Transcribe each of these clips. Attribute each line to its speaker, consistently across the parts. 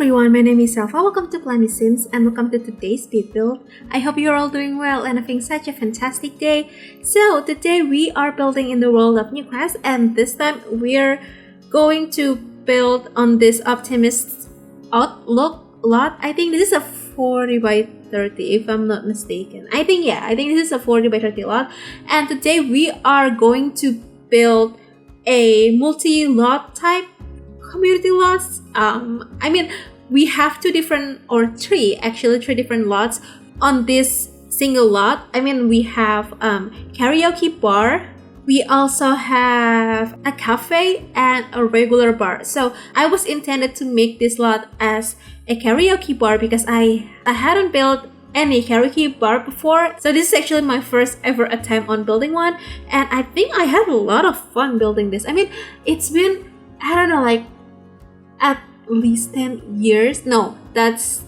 Speaker 1: everyone, my name is Alpha. Welcome to plummysims and welcome to today's speed build. I hope you're all doing well and having such a fantastic day. So today we are building in the world of Newcrest, and this time we're going to build on this Optimist outlook lot. I think this is a 40 by 30 if I'm not mistaken. I think this is a 40 by 30 lot, and today we are going to build a multi-lot type community lots. We have three different lots on this single lot. We have karaoke bar. We also have a cafe and a regular bar. So I was intended to make this lot as a karaoke bar because I hadn't built any karaoke bar before. So this is actually my first ever attempt on building one, and I think I had a lot of fun building this. It's been, I don't know, like at least 10 years. No, that's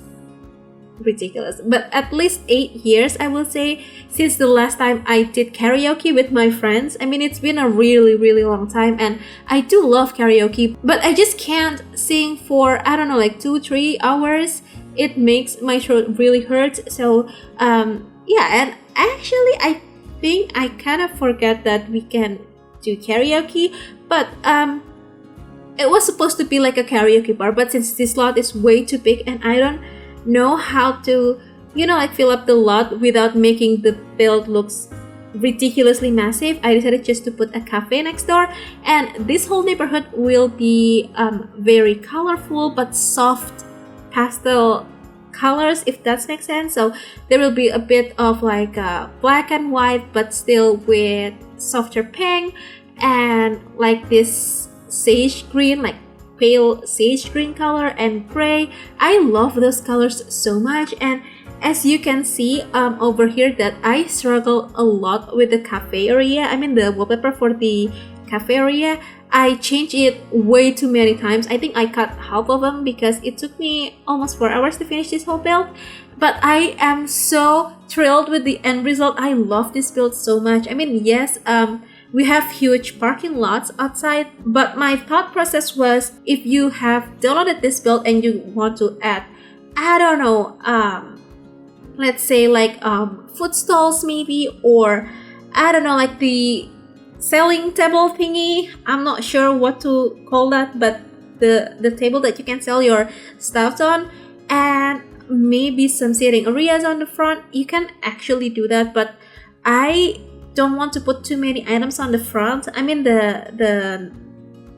Speaker 1: ridiculous, but at least 8 years I will say since the last time I did karaoke with my friends. It's been a really long time, and I do love karaoke, but I just can't sing for, I don't know, like 2-3 hours. It makes my throat really hurt. So and actually I think I kind of forgot that we can do karaoke, but it was supposed to be like a karaoke bar, but since this lot is way too big and I don't know how to, fill up the lot without making the build looks ridiculously massive, I decided just to put a cafe next door. And this whole neighborhood will be very colorful but soft pastel colors, if that makes sense. So there will be a bit of like black and white, but still with softer pink and like this sage green, like pale sage green color, and gray. I love those colors so much. And as you can see over here, that I struggle a lot with the cafe area. The wallpaper for the cafe area, I changed it way too many times. I think I cut half of them because it took me almost 4 hours to finish this whole build. But I am so thrilled with the end result. I love this build so much. Yes, we have huge parking lots outside, but my thought process was, if you have downloaded this build and you want to add, I don't know, let's say like food stalls maybe, or I don't know, like the selling table thingy. I'm not sure what to call that, but the table that you can sell your stuff on, and maybe some seating areas on the front, you can actually do that. But I don't want to put too many items on the front. The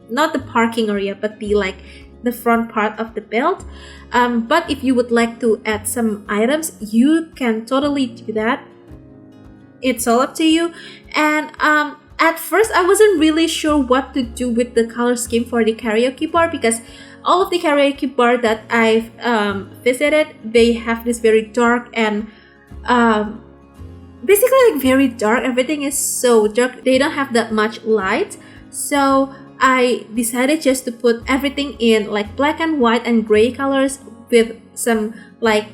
Speaker 1: not the parking area, but the front part of the build. But if you would like to add some items, you can totally do that. It's all up to you. And at first I wasn't really sure what to do with the color scheme for the karaoke bar, because all of the karaoke bar that I've visited, they have this very dark and basically like very dark. Everything is so dark. They don't have that much light. So I decided just to put everything in like black and white and gray colors with some like,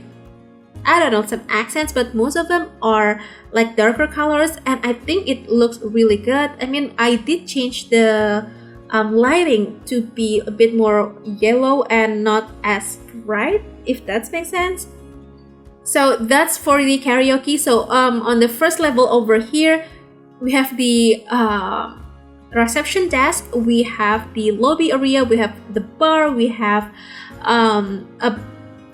Speaker 1: I don't know, some accents, but most of them are like darker colors, and I think it looks really good. I did change the lighting to be a bit more yellow and not as bright, if that makes sense. So that's for the karaoke. So on the first level over here, we have the reception desk, we have the lobby area, we have the bar, we have a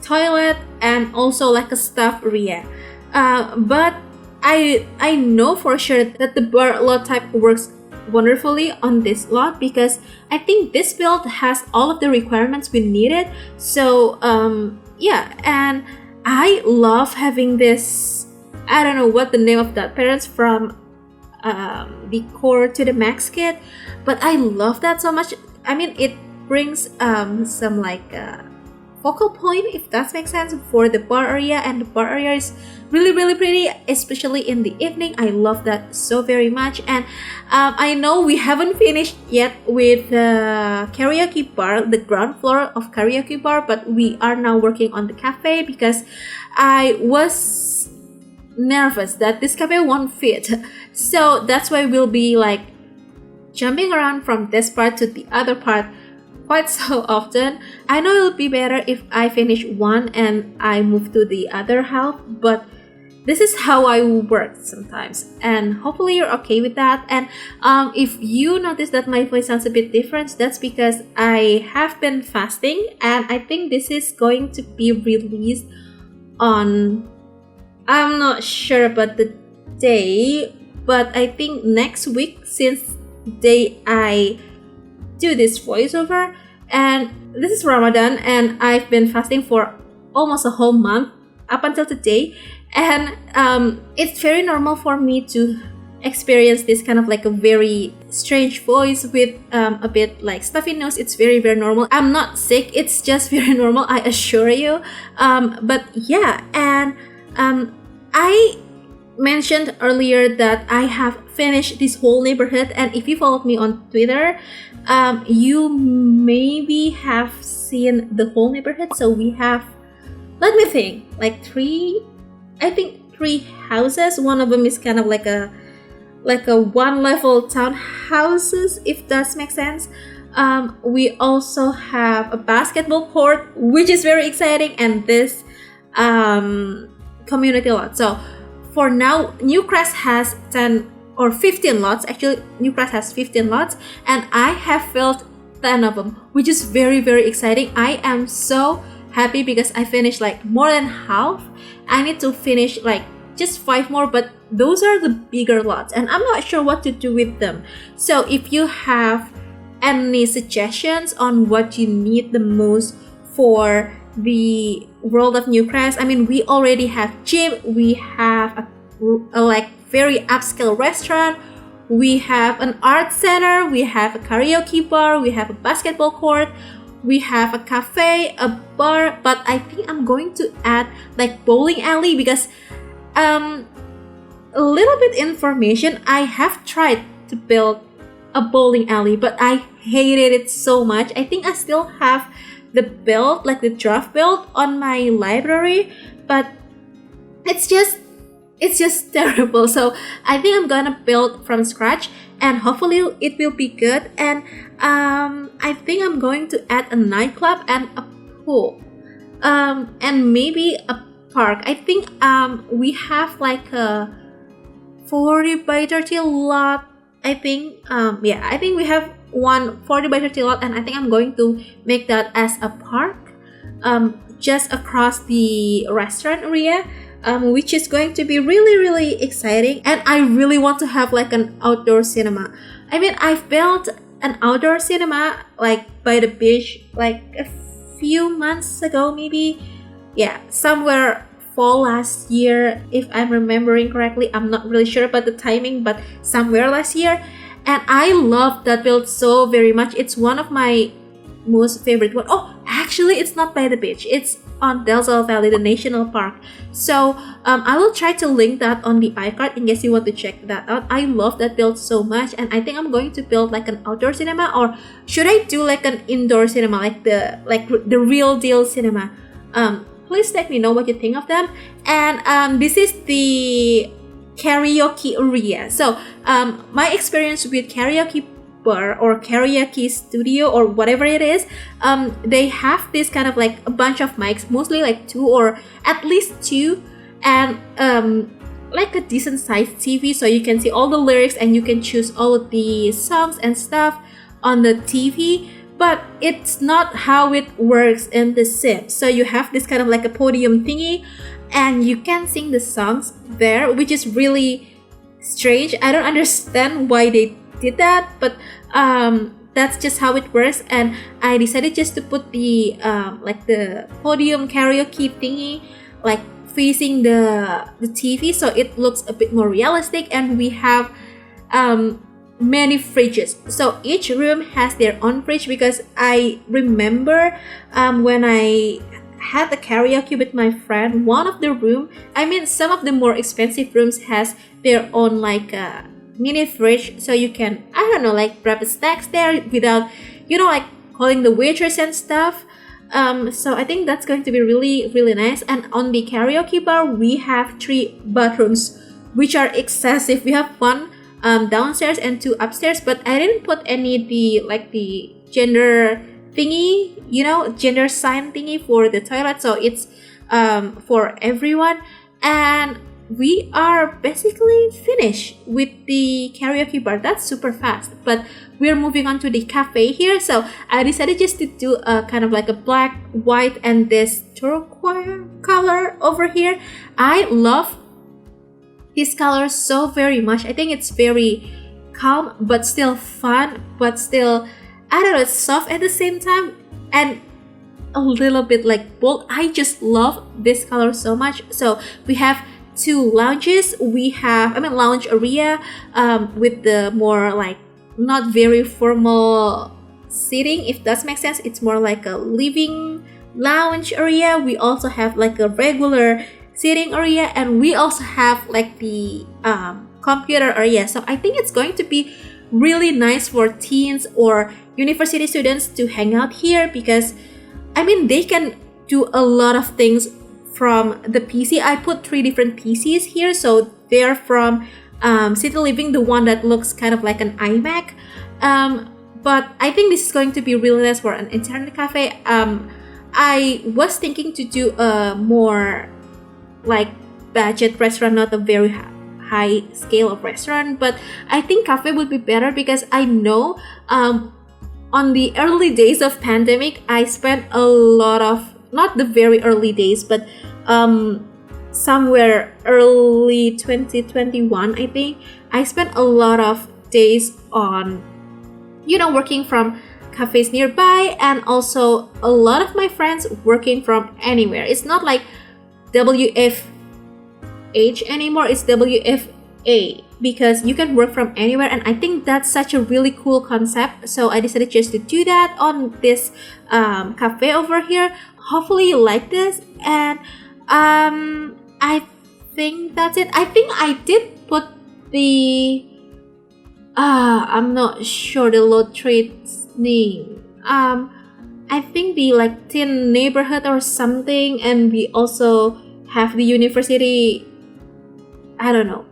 Speaker 1: toilet, and also like a staff area. But I know for sure that the bar lot type works wonderfully on this lot, because I think this build has all of the requirements we needed. So and I love having this, I don't know what the name of that parents from Décor to the Max kit, but I love that so much. It brings some like focal point, if that makes sense, for the bar area, and the bar area is really pretty, especially in the evening. I love that so very much. And I know we haven't finished yet with the karaoke bar, the ground floor of karaoke bar, but we are now working on the cafe because I was nervous that this cafe won't fit. So that's why we'll be like jumping around from this part to the other part quite so often. I know it'll be better if I finish one and I move to the other half, but this is how I work sometimes, and hopefully you're okay with that. And if you notice that my voice sounds a bit different, that's because I have been fasting, and I think this is going to be released on, I'm not sure about the day, but I think next week, since the day I do this voiceover. And this is Ramadan, and I've been fasting for almost a whole month up until today. And it's very normal for me to experience this kind of like a very strange voice with a bit like stuffy nose. It's very, very normal. I'm not sick, it's just very normal, I assure you. But yeah, and I mentioned earlier that I have finished this whole neighborhood, and if you followed me on Twitter, you maybe have seen the whole neighborhood. So we have, let me think, like three houses. One of them is kind of like a one level townhouses, if that makes sense. We also have a basketball court, which is very exciting, and this community lot. So for now, Newcrest has 10 or 15 lots. Actually, Newcrest has 15 lots, and I have filled 10 of them, which is very, very exciting. I am so happy because I finished like more than half. I need to finish like just 5 more, but those are the bigger lots, and I'm not sure what to do with them. So if you have any suggestions on what you need the most for the world of Newcrest, I mean, we already have gym, we have a like very upscale restaurant, we have an art center, we have a karaoke bar, we have a basketball court, we have a cafe, a bar, but I think I'm going to add like bowling alley because a little bit information, I have tried to build a bowling alley, but I hated it so much. I think I still have the build, like the draft build on my library, but it's just terrible. So I think I'm gonna build from scratch, and hopefully it will be good. And I think I'm going to add a nightclub and a pool, and maybe a park. I think we have like a 40 by 30 lot. I think I think we have one 40 by 30 lot, and I think I'm going to make that as a park just across the restaurant area, which is going to be really, really exciting. And I really want to have like an outdoor cinema. I mean, I've built an outdoor cinema like by the beach like a few months ago, maybe, yeah, somewhere fall last year, if I'm remembering correctly. I'm not really sure about the timing, but somewhere last year. And I love that build so very much. It's one of my most favorite one. Oh, actually, it's not by the beach. It's on Del Sol Valley, the national park. So I will try to link that on the iCard in case you want to check that out. I love that build so much, and I think I'm going to build like an outdoor cinema, or should I do like an indoor cinema, like the real deal cinema? Please let me know what you think of them. And this is the karaoke area. So my experience with karaoke bar or karaoke studio or whatever it is, they have this kind of like a bunch of mics, mostly like 2 or at least 2, and like a decent sized TV, so you can see all the lyrics and you can choose all of the songs and stuff on the TV. But it's not how it works in The Sims. So you have this kind of like a podium thingy, and you can sing the songs there, which is really strange. I don't understand why they did that, but that's just how it works. And I decided just to put the like the podium karaoke thingy like facing the TV, so it looks a bit more realistic. And we have many fridges, so each room has their own fridge, because I remember when I had the karaoke with my friend, one of the room, I mean some of the more expensive rooms has their own like mini fridge, so you can, I don't know, like grab the snacks there without, you know, like calling the waitress and stuff. So I think that's going to be really, really nice. And on the karaoke bar, we have 3 bathrooms, which are excessive. We have one downstairs and 2 upstairs, but I didn't put any the gender thingy, you know, gender sign thingy for the toilet, so it's for everyone. And we are basically finished with the karaoke bar. That's super fast, but we're moving on to the cafe here. So I decided just to do a kind of like a black, white, and this turquoise color over here. I love this color so very much. I think it's very calm but still fun, but still, I don't know, it's soft at the same time and a little bit like bold. I just love this color so much. So we have two lounges. We have, lounge area with the more like not very formal seating, if that makes sense. It's more like a living lounge area. We also have like a regular seating area, and we also have like the computer area. So I think it's going to be really nice for teens or university students to hang out here, because they can do a lot of things from the PC. I put 3 different PCs here, so they're from City Living, the one that looks kind of like an iMac. But I think this is going to be really nice for an internet cafe. I was thinking to do a more like budget restaurant, not a very high scale of restaurant, but I think cafe would be better, because I know on the early days of pandemic, I spent a lot of, not the very early days, but somewhere early 2021, I think, I spent a lot of days on, working from cafes nearby, and also a lot of my friends working from anywhere. It's not like WFH anymore, it's WFA, because you can work from anywhere, and I think that's such a really cool concept. So I decided just to do that on this cafe over here. Hopefully you like this, and I think that's it. I think I did put the I'm not sure the load trade's name. I think the like teen neighborhood or something, and we also have the university, I don't know,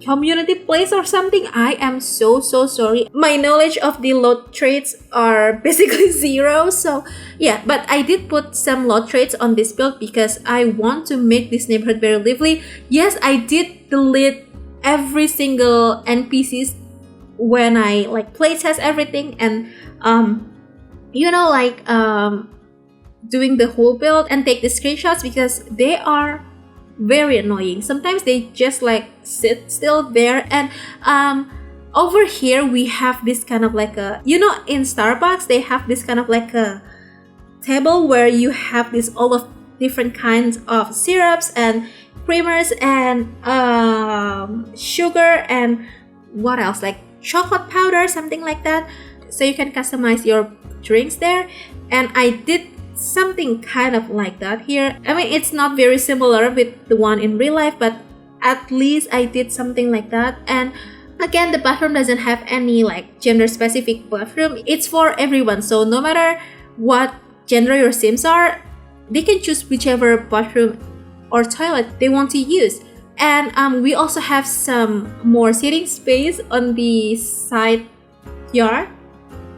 Speaker 1: community place or something. I am so sorry. My knowledge of the lot trades are basically zero. So yeah, but I did put some lot trades on this build because I want to make this neighborhood very lively. Yes, I did delete every single NPCs when I like playtest everything, and doing the whole build and take the screenshots, because they are very annoying. Sometimes they just like sit still there. And over here we have this kind of like a, in Starbucks they have this kind of like a table where you have this all of different kinds of syrups and creamers and sugar and what else, like chocolate powder, something like that, so you can customize your drinks there. And I did something kind of like that here. It's not very similar with the one in real life, but at least I did something like that. And again, the bathroom doesn't have any like gender specific bathroom. It's for everyone, so no matter what gender your sims are, they can choose whichever bathroom or toilet they want to use. And we also have some more seating space on the side yard,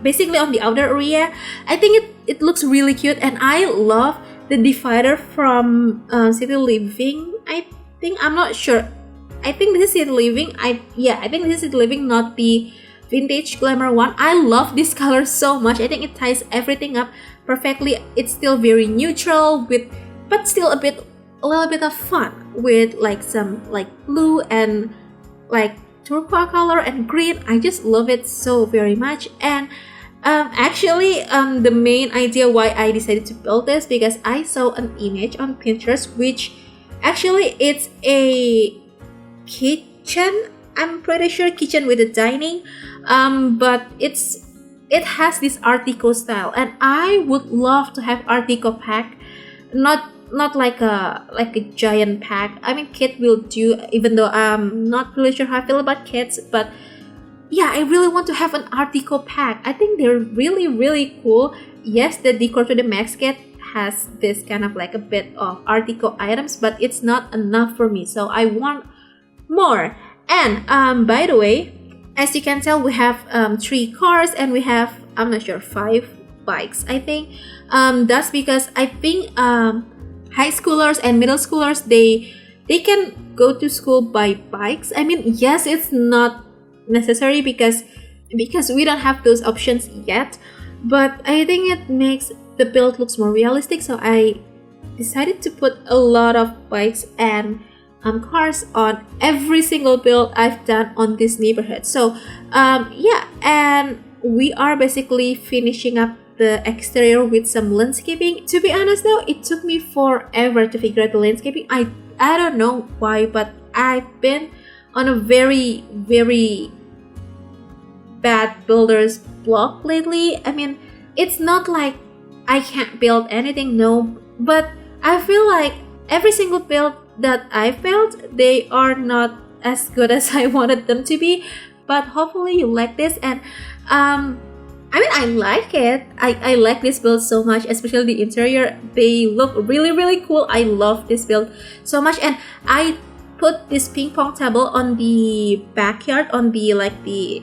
Speaker 1: basically on the outer area. I think it looks really cute, and I love the divider from City Living. I'm not sure. I think this is City Living. I think this is City Living, not the vintage glamour one. I love this color so much. I think it ties everything up perfectly. It's still very neutral but still a little bit of fun with like some like blue and like turquoise color and green. I just love it so very much. And the main idea why I decided to build this, because I saw an image on Pinterest, which actually it's a kitchen. I'm pretty sure kitchen with a dining, but it has this Art Deco style, and I would love to have Art Deco pack, not like a giant pack. Kit will do, even though I'm not really sure how I feel about kits, but yeah, I really want to have an Art Deco pack. I think they're really, really cool. Yes, the Decor to the Max kit has this kind of like a bit of Art Deco items, but it's not enough for me, so I want more. And by the way, as you can tell, we have 3 cars, and we have, I'm not sure, 5 bikes. I think that's because I think high schoolers and middle schoolers, they can go to school by bikes. I mean, yes, it's not necessary because we don't have those options yet, but I think it makes the build looks more realistic. So I decided to put a lot of bikes and cars on every single build I've done on this neighborhood. So yeah, and we are basically finishing up the exterior with some landscaping. To be honest though, it took me forever to figure out the landscaping. I don't know why, but I've been on a very bad builder's block lately. I mean, it's not like I can't build anything, no, but I feel like every single build that I've built, they are not as good as I wanted them to be. But hopefully you like this, and I mean, I like it. I like this build so much, especially the interior. They look really cool. I love this build so much, and I put this ping pong table on the backyard, on the the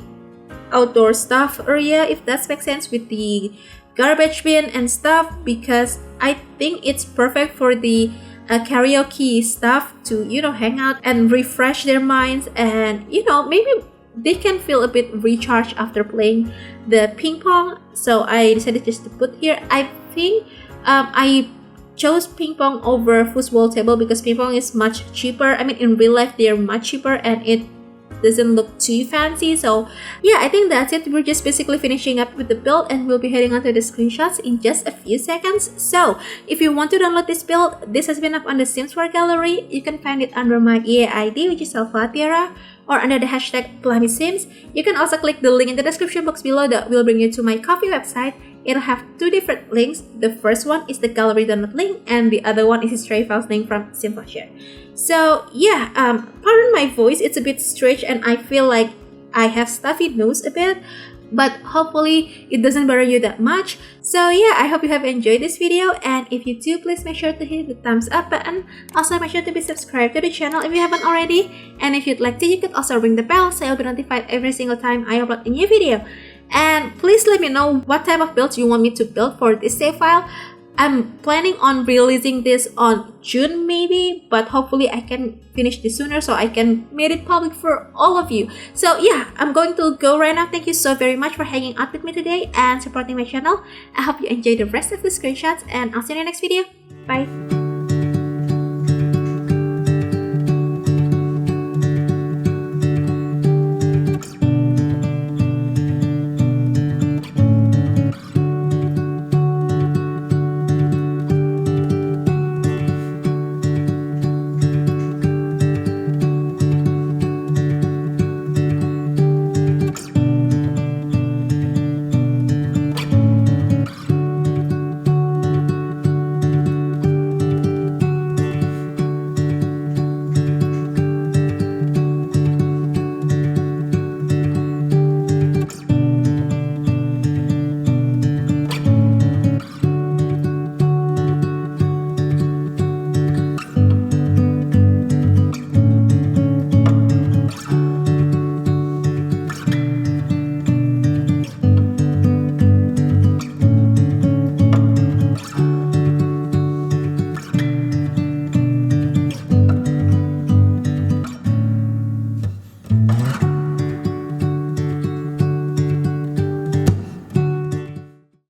Speaker 1: outdoor stuff area, if that makes sense, with the garbage bin and stuff, because I think it's perfect for the karaoke stuff to, you know, hang out and refresh their minds, and you know, maybe they can feel a bit recharged after playing the ping pong. So I decided just to put here. I think I chose ping pong over foosball table because ping pong is much cheaper. I mean, in real life they're much cheaper and it doesn't look too fancy. So yeah, I think that's it. We're just basically finishing up with the build, and we'll be heading on to the screenshots in just a few seconds. So if you want to download this build, this has been up on the Sims 4 gallery. You can find it under my EA ID, which is elfathiera, or under the hashtag plummysims. You can also click the link in the description box below that will bring you to my Ko-fi website. It'll have two different links. The first one is the gallery download link, and the other one is the stray files link from Simpleshare. So yeah, pardon my voice, it's a bit strange and I feel like I have stuffy nose a bit, but hopefully it doesn't bother you that much. So yeah, I hope you have enjoyed this video, and if you do, please make sure to hit the thumbs up button. Also make sure to be subscribed to the channel if you haven't already, and if you'd like to, you could also ring the bell so you'll be notified every single time I upload a new video. And please let me know what type of builds you want me to build for this save file. I'm planning on releasing this on June maybe, but hopefully I can finish this sooner so I can make it public for all of you. So yeah, I'm going to go right now. Thank you so very much for hanging out with me today and supporting my channel. I hope you enjoy the rest of the screenshots, and I'll see you in the next video. Bye!